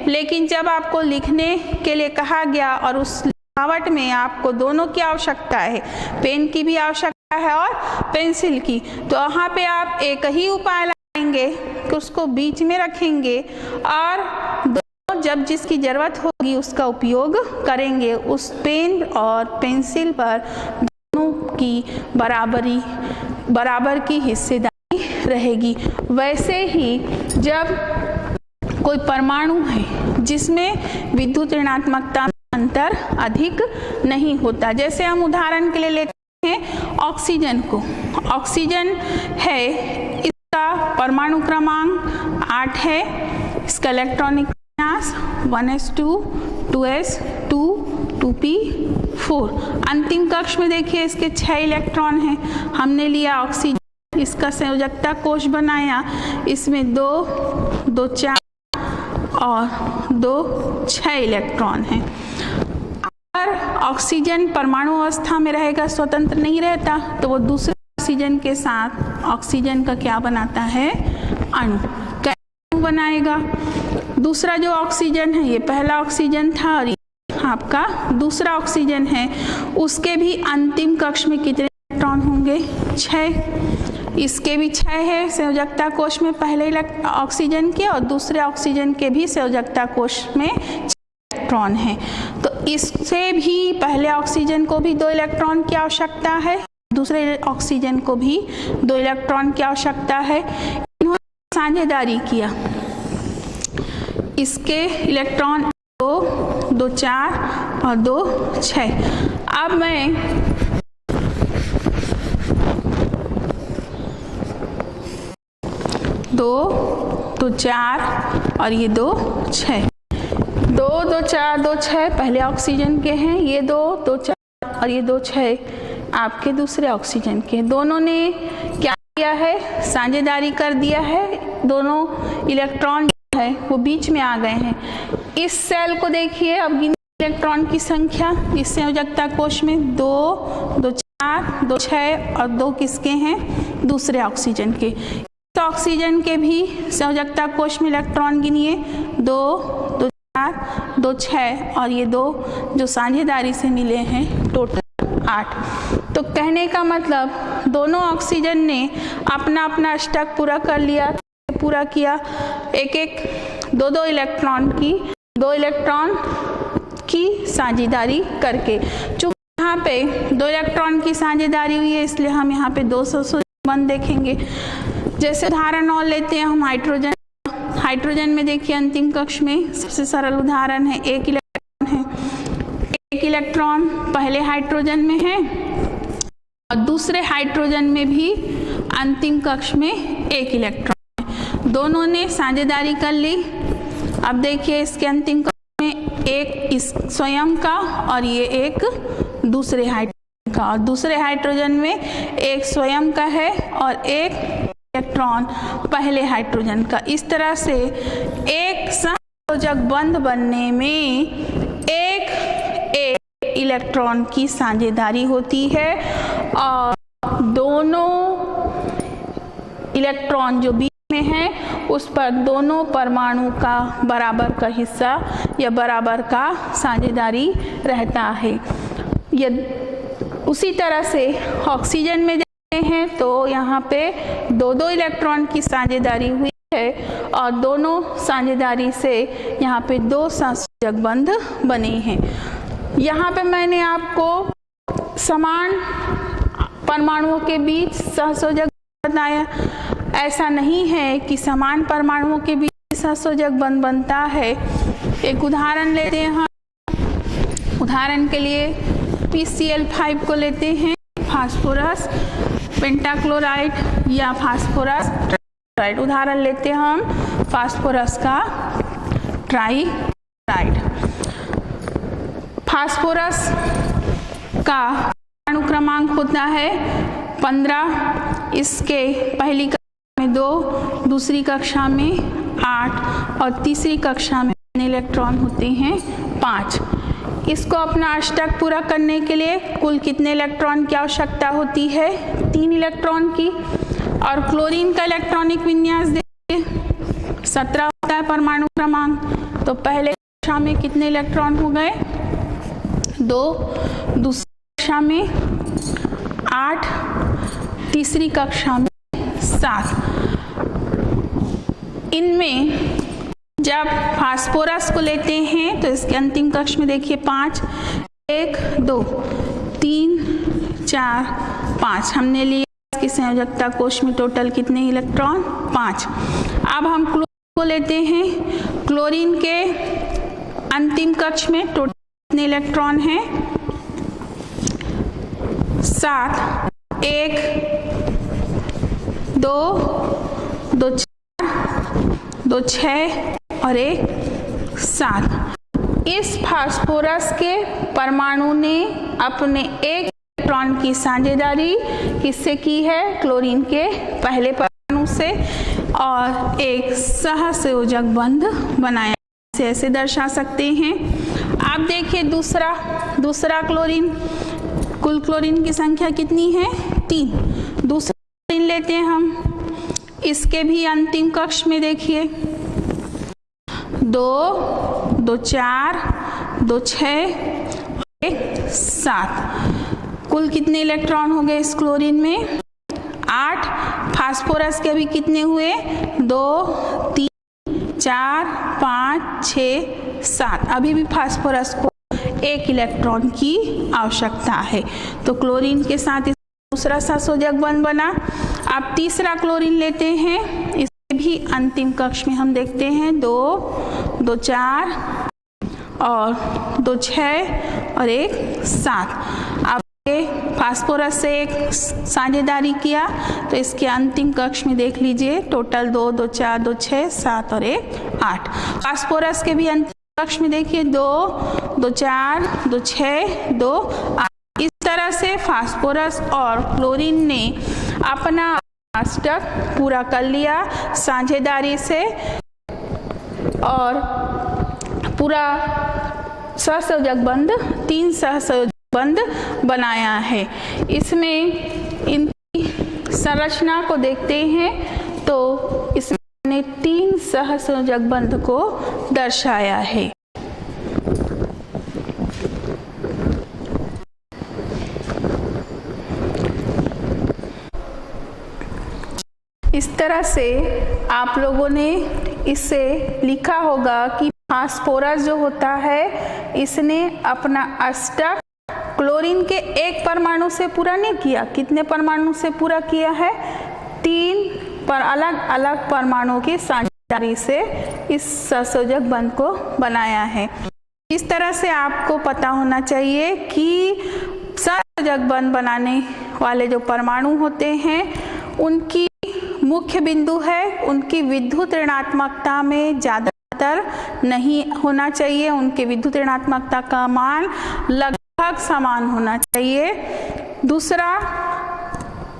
लेकिन जब आपको लिखने के लिए कहा गया और उस लिखावट में आपको दोनों की आवश्यकता है, पेन की भी आवश्यकता है और पेंसिल की, तो वहाँ पे आप एक ही उपाय लगाएंगे कि उसको बीच में रखेंगे और दोनों जब जिसकी ज़रूरत होगी उसका उपयोग करेंगे। उस पेन और पेंसिल पर दोनों की बराबर की हिस्सेदारी रहेगी। वैसे ही जब कोई परमाणु है जिसमें विद्युत ऋणात्मकता अंतर अधिक नहीं होता, जैसे हम उदाहरण के लिए लेते हैं ऑक्सीजन को। ऑक्सीजन है, इसका परमाणु क्रमांक 8 है, इसका इलेक्ट्रॉनिक विन्यास 1s2 2s2 2p4। अंतिम कक्ष में देखिए इसके 6 इलेक्ट्रॉन हैं। हमने लिया ऑक्सीजन, इसका संयोजकता कोश बनाया, इसमें 2 2 4 और 2 6 इलेक्ट्रॉन हैं। अगर ऑक्सीजन परमाणु अवस्था में रहेगा, स्वतंत्र नहीं रहता, तो वो दूसरे ऑक्सीजन के साथ ऑक्सीजन का क्या बनाता है? अणु। क्या अणु बनाएगा? दूसरा जो ऑक्सीजन है, ये पहला ऑक्सीजन था और आपका दूसरा ऑक्सीजन है, उसके भी अंतिम कक्ष में कितने इलेक्ट्रॉन होंगे? 6। इसके भी 6 है संयोजकता कोश में, पहले ऑक्सीजन के और दूसरे ऑक्सीजन के भी संयोजकता कोश में 6 इलेक्ट्रॉन है। तो इससे भी पहले ऑक्सीजन को भी 2 इलेक्ट्रॉन की आवश्यकता है, दूसरे ऑक्सीजन को भी 2 इलेक्ट्रॉन की आवश्यकता है। इन्होंने साझेदारी किया, इसके इलेक्ट्रॉन 2 2 4 और 2 6। अब मैं दो 2 4 और ये 2 6, 2 2 4 2 6 पहले ऑक्सीजन के हैं, ये 2 2 4 और ये 2 6 आपके दूसरे ऑक्सीजन के। दोनों ने क्या किया है? साझेदारी कर दिया है, दोनों इलेक्ट्रॉन है वो बीच में आ गए हैं। इस सेल को देखिए, अब गिनिए इलेक्ट्रॉन की संख्या इस संयोजकता कोश में 2 2 4 2 6 और 2 किसके हैं? दूसरे ऑक्सीजन के। इस ऑक्सीजन के भी संयोजकता कोश में इलेक्ट्रॉन गिनिए, 2 2 4 2 6 और ये 2 जो साझेदारी से मिले हैं, टोटल 8। तो कहने का मतलब दोनों ऑक्सीजन ने अपना अपना अष्टक पूरा कर लिया, पूरा किया, एक एक 2 2 इलेक्ट्रॉन की साझेदारी करके। चूंकि यहाँ पे 2 इलेक्ट्रॉन की साझेदारी हुई है, इसलिए हम यहाँ पे 2 सहसंयोजक बंध देखेंगे। जैसे उदाहरण और लेते हैं हम हाइड्रोजन। हाइड्रोजन में देखिए अंतिम कक्ष में सबसे सरल उदाहरण है, 1 इलेक्ट्रॉन है। 1 इलेक्ट्रॉन पहले हाइड्रोजन में है और दूसरे हाइड्रोजन में भी अंतिम कक्ष में 1 इलेक्ट्रॉन है। दोनों ने साझेदारी कर ली। अब देखिए इसके अंतिम कक्ष में एक इस स्वयं का और ये एक दूसरे हाइड्रोजन का, और दूसरे हाइड्रोजन में एक स्वयं का है और एक इलेक्ट्रॉन पहले हाइड्रोजन का। इस तरह से एक सहसंयोजक बंध बनने में एक इलेक्ट्रॉन की साझेदारी होती है और दोनों इलेक्ट्रॉन जो बीच में है उस पर दोनों परमाणु का बराबर का हिस्सा या बराबर का साझेदारी रहता है। उसी तरह से ऑक्सीजन में हैं तो यहाँ पे 2 2 इलेक्ट्रॉन की साझेदारी हुई है और दोनों साझेदारी से यहाँ पे 2 सहसंयोजक बंध बने हैं। यहाँ पे मैंने आपको समान परमाणुओं के बीच सहसंयोजक बताया। ऐसा नहीं है कि समान परमाणुओं के बीच सहसंयोजक बंध बनता है। एक उदाहरण लेते हैं हम। उदाहरण के लिए PCl5 को लेते हैं, फास्फोरस पेंटाक्लोराइड या फास्फोरस ट्राइक्लोराइड। उदाहरण लेते हैं हम फास्फोरस का ट्राइक्लोराइड। फास्फोरस का परमाणु क्रमांक होता है 15। इसके पहली कक्षा में 2, दूसरी कक्षा में 8 और तीसरी कक्षा में इलेक्ट्रॉन होते हैं 5। इसको अपना अष्टक पूरा करने के लिए कुल कितने इलेक्ट्रॉन की आवश्यकता होती है? 3 इलेक्ट्रॉन की। और क्लोरीन का इलेक्ट्रॉनिक विन्यास देखिए 17 होता है परमाणु क्रमांक। तो पहले कक्षा में कितने इलेक्ट्रॉन हो गए? 2, दूसरी कक्षा में 8, तीसरी कक्षा में 7। इनमें जब फास्फोरस को लेते हैं तो इसके अंतिम कक्ष में देखिए 5, 1, 2, 3, 4, 5 हमने लिए। इसकी संयोजकता कोश में टोटल कितने इलेक्ट्रॉन? 5। अब हम क्लोरीन को लेते हैं। क्लोरीन के अंतिम कक्ष में टोटल कितने इलेक्ट्रॉन हैं? 7, 1, 2, 2, 4, 2, 6 और 1, 7। इस फास्फोरस के परमाणु ने अपने एक इलेक्ट्रॉन की साझेदारी किससे की है? क्लोरीन के पहले परमाणु से, और एक सहसंयोजक बंध बनाया। इसे ऐसे दर्शा सकते हैं। आप देखिए दूसरा क्लोरीन, कुल क्लोरीन की संख्या कितनी है? 3। दूसरा क्लोरीन लेते हैं हम। इसके भी अंतिम कक्ष में देखिए 2, 2, 4, 2, 6, 1, 7। कुल कितने इलेक्ट्रॉन हो गए इस क्लोरीन में? 8। फास्फोरस के भी कितने हुए? 2, 3, 4, 5, 6, 7। अभी भी फास्फोरस को 1 इलेक्ट्रॉन की आवश्यकता है। तो क्लोरीन के साथ दूसरा सहसंयोजक बंध बना। अब तीसरा क्लोरीन लेते हैं। इसके भी अंतिम कक्ष में हम देखते हैं 2, 2, 4 और 2, 6 और 1, 7। अब फास्फोरस से एक साझेदारी किया तो इसके अंतिम कक्ष में देख लीजिए टोटल 2, 2, 4, 2, 6, 7 और 1, 8। फास्फोरस के भी अंतिम कक्ष में देखिए 2, 2, 4, 2, 6, 2, 8। इस तरह से फास्फोरस और क्लोरीन ने अपना अष्टक पूरा कर लिया साझेदारी से और पूरा सहसंयोजक बंध 3 सहसंयोजक बंध बनाया है। इसमें इनकी संरचना को देखते हैं तो इसने 3 सहसंयोजक बंध को दर्शाया है। इस तरह से आप लोगों ने इससे लिखा होगा कि फास्फोरस जो होता है इसने अपना अष्टक क्लोरीन के एक परमाणु से पूरा नहीं किया। कितने परमाणु से पूरा किया है? 3 पर अलग अलग परमाणुओं की साझेदारी से इस सहसंयोजक बंध को बनाया है। इस तरह से आपको पता होना चाहिए कि सहसंयोजक बंध बनाने वाले जो परमाणु होते हैं उनकी मुख्य बिंदु है उनकी विद्युत ऋणात्मकता में ज़्यादातर नहीं होना चाहिए। उनके विद्युत ऋणात्मकता का मान लगभग समान होना चाहिए। दूसरा,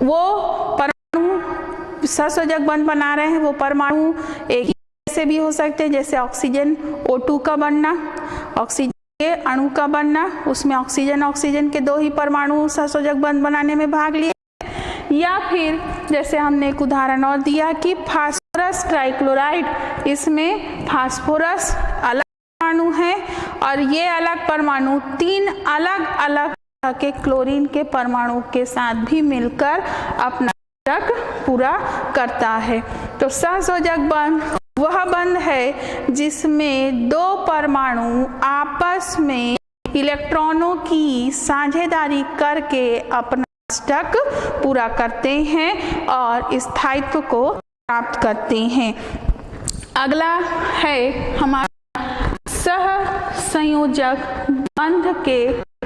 वो परमाणु सहसंयोजक बंध बना रहे हैं वो परमाणु एक से भी हो सकते हैं, जैसे ऑक्सीजन O2 का बनना, ऑक्सीजन के अणु का बनना, उसमें ऑक्सीजन के 2 ही परमाणु सहसंयोजक बंध बनाने में भाग लिए, या फिर जैसे हमने एक उदाहरण और दिया कि फास्फोरस ट्राइक्लोराइड, इसमें फास्फोरस अलग परमाणु है और ये अलग परमाणु 3 अलग अलग तरह के क्लोरीन के परमाणु के साथ भी मिलकर अपना अष्टक पूरा करता है। तो सहसंयोजक बंध वह बंध है जिसमें 2 परमाणु आपस में इलेक्ट्रॉनों की साझेदारी करके अपना अष्टक पूरा करते हैं और स्थायित्व को प्राप्त करते हैं। अगला है हमारा सहसंयोजक बंध के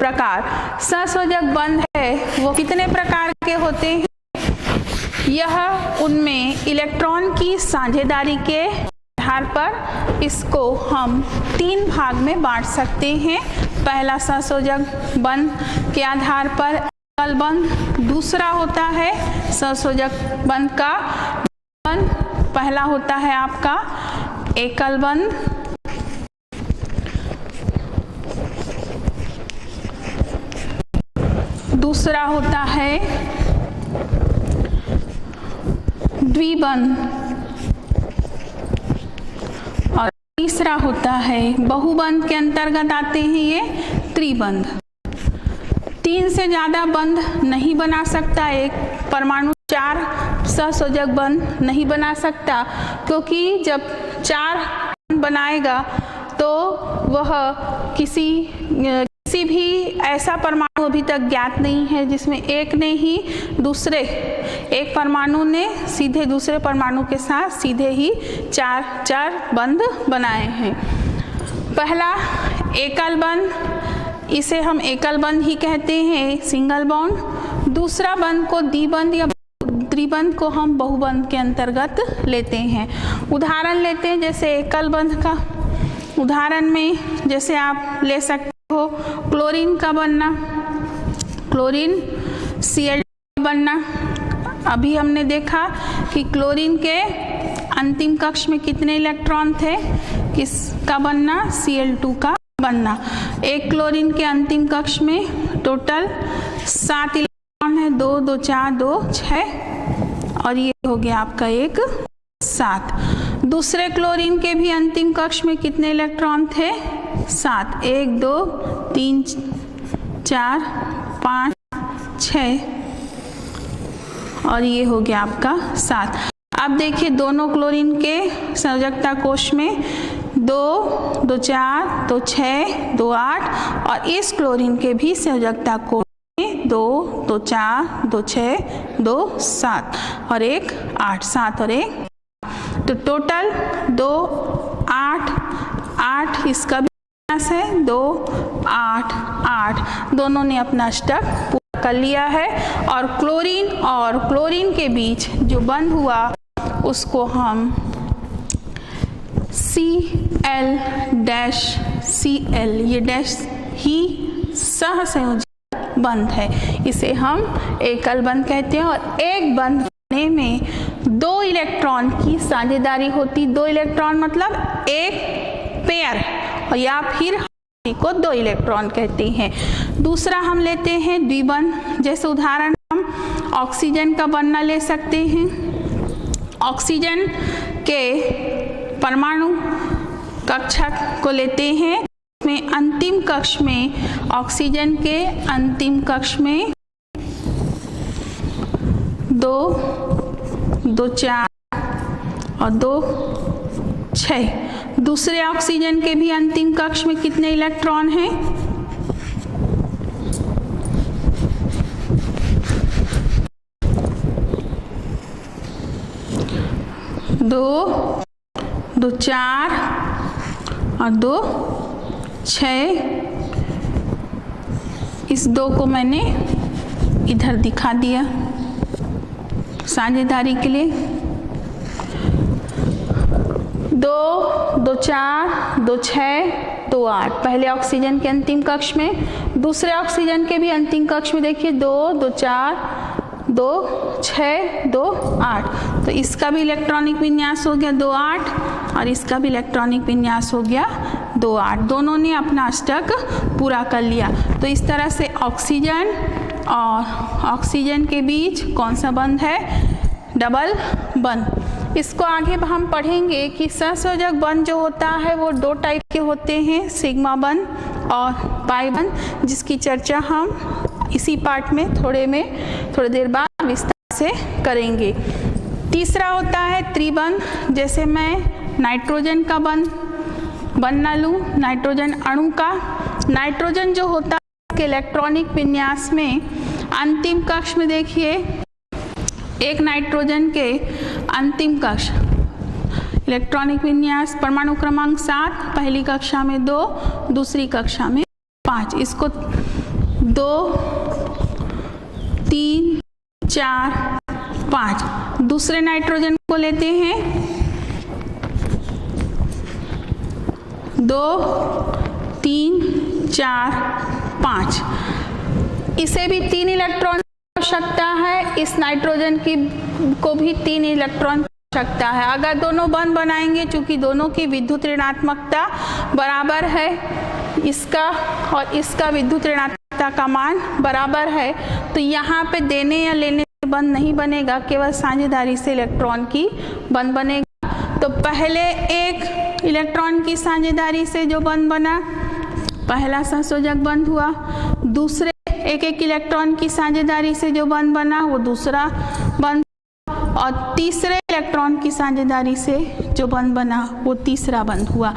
प्रकार। सहसंयोजक बंध है वो कितने प्रकार के होते हैं? यह उनमें इलेक्ट्रॉन की साझेदारी के आधार पर इसको हम 3 भाग में बांट सकते हैं। पहला सहसंयोजक बंध के आधार पर एकल बंध, दूसरा होता है सहसंयोजक बंध का बंध, पहला होता है आपका एकल बंध, दूसरा होता है द्विबंध और तीसरा होता है बहुबंध के अंतर्गत आते हैं ये त्रिबंध। 3 से ज़्यादा बंध नहीं बना सकता एक परमाणु, 4 सहसंयोजक बंध नहीं बना सकता, क्योंकि जब 4 बनाएगा तो वह किसी भी ऐसा परमाणु अभी तक ज्ञात नहीं है जिसमें एक परमाणु ने सीधे दूसरे परमाणु के साथ सीधे ही 4 बंध बनाए हैं। पहला एकल बंध, इसे हम एकल बंध ही कहते हैं, सिंगल बॉन्ड। दूसरा बंध को द्विबंध या त्रिबंध को हम बहुबंध के अंतर्गत लेते हैं। उदाहरण लेते हैं जैसे एकल बंध का उदाहरण में जैसे आप ले सकते हो क्लोरीन का बनना, क्लोरीन Cl बनना। अभी हमने देखा कि क्लोरीन के अंतिम कक्ष में कितने इलेक्ट्रॉन थे, किसका बनना, Cl2 का बनना। एक क्लोरीन के अंतिम कक्ष में टोटल 7 इलेक्ट्रॉन है, 2 2 4 2 6 और ये हो गया आपका एक 7। दूसरे क्लोरीन के भी अंतिम कक्ष में कितने इलेक्ट्रॉन थे, 7, 1 2 3 4 5 6 और ये हो गया आपका 7। अब देखिए दोनों क्लोरीन के संयोजकता कोश में 2 2 4 2 6 2 8 और इस क्लोरीन के भी संयोजकता कोश में 2 2 4 2 6 2 7 और एक 8, 7 और एक, तो टोटल 2 8 8, इसका भी विन्यास है 2 8 8, दोनों ने अपना अष्टक पूरा कर लिया है। और क्लोरीन के बीच जो बंध हुआ उसको हम Cl-Cl, ये डैश ही सहसंयोजक बंध है, इसे हम एकल बंध कहते हैं। और एक बंध बनने में 2 इलेक्ट्रॉन की साझेदारी होती, 2 इलेक्ट्रॉन मतलब एक पेयर, और या फिर को 2 इलेक्ट्रॉन कहते हैं। दूसरा हम लेते हैं द्विबंध, जैसे उदाहरण हम ऑक्सीजन का बनना ले सकते हैं। ऑक्सीजन के परमाणु कक्षक को लेते हैं, में अंतिम कक्ष में ऑक्सीजन के अंतिम कक्ष में 2 2 4 और 2 6। दूसरे ऑक्सीजन के भी अंतिम कक्ष में कितने इलेक्ट्रॉन हैं, 2 2 4 और 2 6। इस 2 को मैंने इधर दिखा दिया साझेदारी के लिए। 2 2 4 2 6 2 8, पहले ऑक्सीजन के अंतिम कक्ष में, दूसरे ऑक्सीजन के भी अंतिम कक्ष में देखिए 2 2 4 2 6 2 8, तो इसका भी इलेक्ट्रॉनिक विन्यास हो गया 2 8 और इसका भी इलेक्ट्रॉनिक विन्यास हो गया 2 8, दोनों ने अपना अष्टक पूरा कर लिया। तो इस तरह से ऑक्सीजन और ऑक्सीजन के बीच कौन सा बंध है, डबल बंध। इसको आगे हम पढ़ेंगे कि सहसंयोजक बंध जो होता है वो 2 टाइप के होते हैं, सिग्मा बंध और पाई बंध, जिसकी चर्चा हम इसी पार्ट में थोड़ी देर बाद विस्तार से करेंगे। तीसरा होता है त्रिबंध, जैसे मैं नाइट्रोजन का बंध बनना लूँ, नाइट्रोजन अणु का। नाइट्रोजन जो होता है के इलेक्ट्रॉनिक विन्यास में अंतिम कक्ष में देखिए, एक नाइट्रोजन के अंतिम कक्ष इलेक्ट्रॉनिक विन्यास परमाणु क्रमांक 7, पहली कक्षा में 2, दूसरी कक्षा में 5। इसको 2 3 4 5। दूसरे नाइट्रोजन को लेते हैं, 2 3 4 5। इसे भी 3 इलेक्ट्रॉन की आवश्यकता है, इस नाइट्रोजन की को भी 3 इलेक्ट्रॉन की आवश्यकता है। अगर दोनों बंध बनाएंगे, चूंकि दोनों की विद्युत ऋणात्मकता बराबर है, इसका और इसका विद्युत ऋणात्मकता का मान बराबर है, तो यहाँ पे देने या लेने से बंध नहीं बनेगा, केवल साझेदारी से इलेक्ट्रॉन की बंध बनेगा। तो पहले एक इलेक्ट्रॉन की साझेदारी से जो बंध बना, पहला सहसंयोजक बंध हुआ। दूसरे एक इलेक्ट्रॉन की साझेदारी से जो बंध बना वो दूसरा बंध, और तीसरे इलेक्ट्रॉन की साझेदारी से जो बंध बना वो तीसरा बंध हुआ।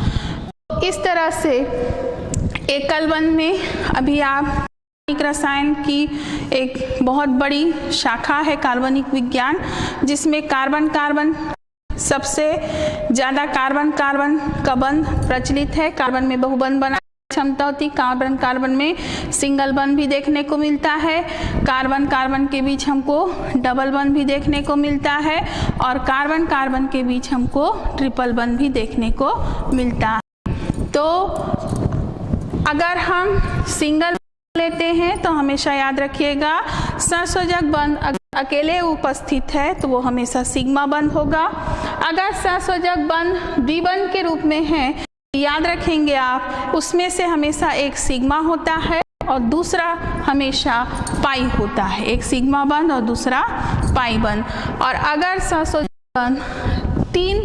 इस तरह से एकल बंध में अभी आप कार्बनिक रसायन की एक बहुत बड़ी शाखा है कार्बनिक विज्ञान, जिसमें कार्बन कार्बन सबसे ज़्यादा कार्बन कार्बन का बंध प्रचलित है। कार्बन में बहुबंध बनाने की क्षमता होती, कार्बन कार्बन में सिंगल बंध भी देखने को मिलता है, कार्बन कार्बन के बीच हमको डबल बंध भी देखने को मिलता है, और कार्बन कार्बन के बीच हमको ट्रिपल बंध भी देखने को मिलता है। तो अगर हम सिंगल लेते हैं तो हमेशा याद रखिएगा, सहसंयोजक बंध अकेले उपस्थित है तो वो हमेशा सिग्मा बंध होगा। अगर सहसंयोजक बंध द्विबंध के रूप में है, याद रखेंगे आप, उसमें से हमेशा एक सिग्मा होता है और दूसरा हमेशा पाई होता है, एक सिग्मा बंध और दूसरा पाई बंध। और अगर सहसंयोजक बंध 3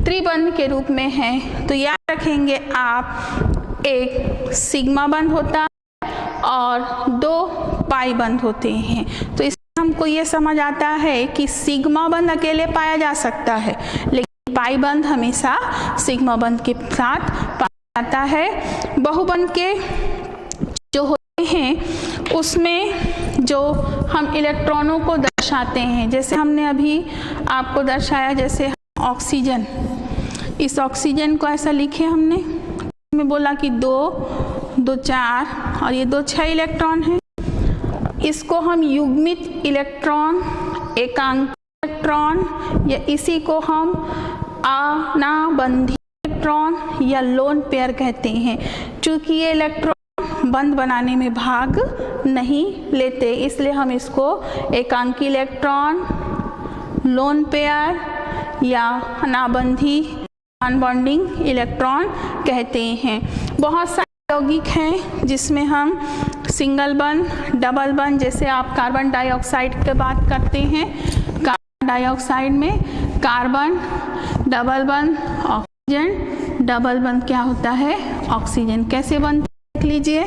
त्रिबंध के रूप में है तो याद रखेंगे आप, एक सिग्मा बंध होता है और 2 पाई बंध होते हैं। तो इससे हमको ये समझ आता है कि सिग्मा बंध अकेले पाया जा सकता है, लेकिन पाई बंध हमेशा सिग्मा बंध के साथ पाया जाता है। बहुबंध के जो होते हैं उसमें जो हम इलेक्ट्रॉनों को दर्शाते हैं, जैसे हमने अभी आपको दर्शाया, जैसे ऑक्सीजन, इस ऑक्सीजन को ऐसा लिखे हमने, में बोला कि 2 2 4 और ये 2 6 इलेक्ट्रॉन हैं। इसको हम युग्मित इलेक्ट्रॉन, एकांक इलेक्ट्रॉन, या इसी को हम अनाबंधी इलेक्ट्रॉन या लोन पेयर कहते हैं। चूंकि ये इलेक्ट्रॉन बंध बनाने में भाग नहीं लेते, इसलिए हम इसको एकांकी इलेक्ट्रॉन, लोन पेयर या अनाबंधी अनबॉन्डिंग इलेक्ट्रॉन कहते हैं। बहुत सारे यौगिक हैं जिसमें हम सिंगल बंध, डबल बंध, जैसे आप कार्बन डाइऑक्साइड की बात करते हैं, कार्बन डाइऑक्साइड में कार्बन डबल बंध, ऑक्सीजन डबल बंध क्या होता है, ऑक्सीजन कैसे बनता है देख लीजिए।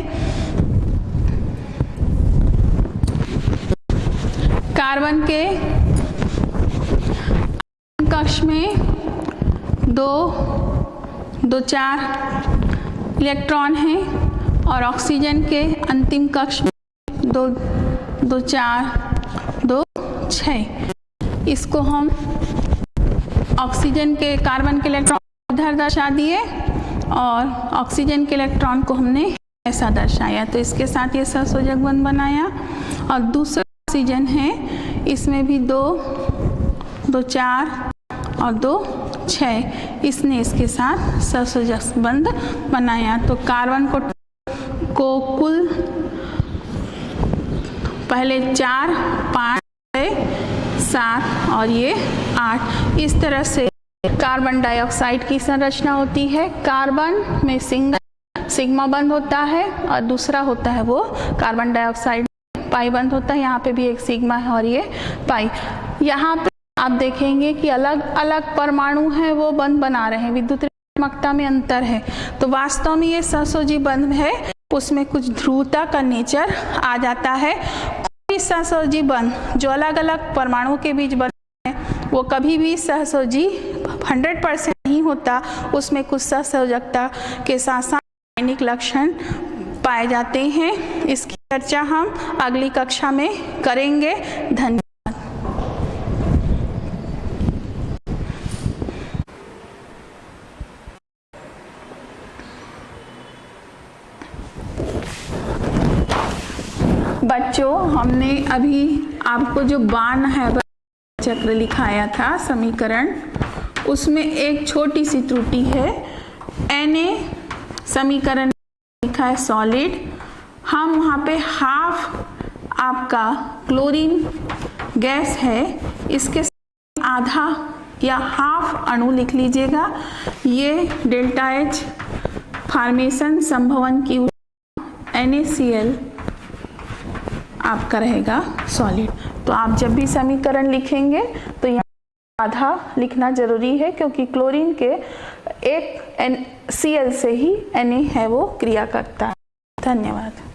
कार्बन के कक्ष में 2 2 4 इलेक्ट्रॉन हैं और ऑक्सीजन के अंतिम कक्ष में 2 2 4 2 6। इसको हम ऑक्सीजन के, कार्बन के इलेक्ट्रॉन इधर दर्शा दिए और ऑक्सीजन के इलेक्ट्रॉन को हमने ऐसा दर्शाया, तो इसके साथ ये सहसंयोजक बंध बनाया। और दूसरा ऑक्सीजन है, इसमें भी 2 2 4 और 2 6, इसने इसके साथ सहसंयोजक बंध बनाया। तो कार्बन को कुल पहले 4 5 6 7 और ये 8, इस तरह से कार्बन डाइऑक्साइड की संरचना होती है। कार्बन में सिंगल सिग्मा बंध होता है और दूसरा होता है वो कार्बन डाइऑक्साइड पाई बंध होता है। यहाँ पे भी एक सिग्मा है और ये पाई। यहाँ पे आप देखेंगे कि अलग अलग परमाणु हैं वो बंध बना रहे हैं, विद्युत ऋणात्मकता में अंतर है। तो वास्तव में ये सहसंयोजी बंध है, उसमें कुछ ध्रुवता का नेचर आ जाता है। कोई सहसंयोजी बंध जो अलग अलग परमाणुओं के बीच बने हैं वो कभी भी सहसंयोजी 100% नहीं होता, उसमें कुछ सहसंयोजकता के साथ साथ रासायनिक लक्षण पाए जाते हैं। इसकी चर्चा हम अगली कक्षा में करेंगे। धन्यवाद। हमने अभी आपको जो बाण है चक्र लिखाया था समीकरण, उसमें एक छोटी सी त्रुटि है। Na समीकरण लिखा है सॉलिड, हम वहाँ पे हाफ आपका क्लोरीन गैस है, इसके आधा या हाफ अणु लिख लीजिएगा। ये डेल्टा H फॉर्मेशन संभवन की NaCl आपका रहेगा सॉलिड। तो आप जब भी समीकरण लिखेंगे तो यहाँ आधा लिखना जरूरी है, क्योंकि क्लोरीन के एक Cl से ही Na है वो क्रिया करता है। धन्यवाद।